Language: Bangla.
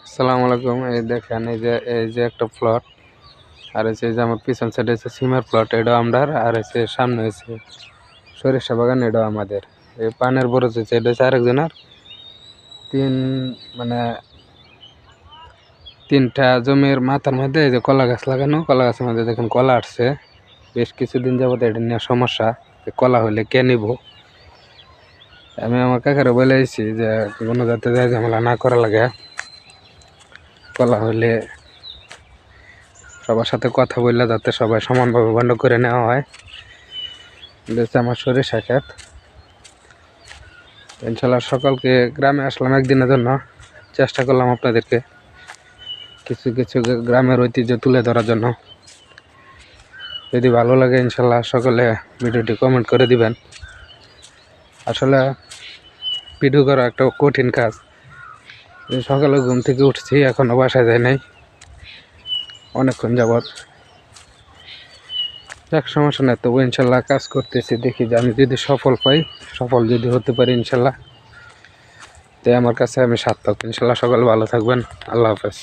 আসসালামু আলাইকুম। এই দেখেন এই যে একটা প্লট, আর হচ্ছে এই যে আমার পিছন সাইডে হচ্ছে সিমের প্লট, এটাও আমরার। আর হচ্ছে সামনে হচ্ছে সরিষা বাগান, এটাও আমাদের। এই পানের বড় হচ্ছে এটা হচ্ছে আরেকজনের। মানে তিনটা জমির মাথার মধ্যে এই যে কলা গাছ লাগানো, কলা গাছের মধ্যে দেখেন কলা আসছে। বেশ কিছুদিন যাবত এটা নিয়ে সমস্যা, কলা হলে কে নিব। আমি আমার কাকারে বলে আইছি যে কোনো যাতে ঝামেলা না করা লাগে, কলা হলে সবার সাথে কথা বললে যাতে সবাই সমানভাবে বন্ধ করে নেওয়া হয়। এটা আমার সরিষা ক্ষেত। ইনশাল্লাহ সকালকে গ্রামে আসলাম একদিনের জন্য, চেষ্টা করলাম আপনাদেরকে কিছু কিছু গ্রামের ঐতিহ্য তুলে ধরার জন্য। যদি ভালো লাগে ইনশাল্লাহ সকলে ভিডিওটি কমেন্ট করে দিবেন। আসলে ভিডিও করা একটা কঠিন কাজ। সকালে ঘুম থেকে উঠছি, এখনও বাসায় যায় নাই অনেকক্ষণ যাবৎ। এক সমস্যা নেই, তবু ইনশাল্লাহ কাজ করতেছি। দেখি যে আমি যদি সফল পাই, সফল যদি হতে পারি ইনশাল্লাহ, তাই আমার কাছে আমি সার্থক। ইনশাল্লাহ সকলে ভালো থাকবেন। আল্লাহ হাফেজ।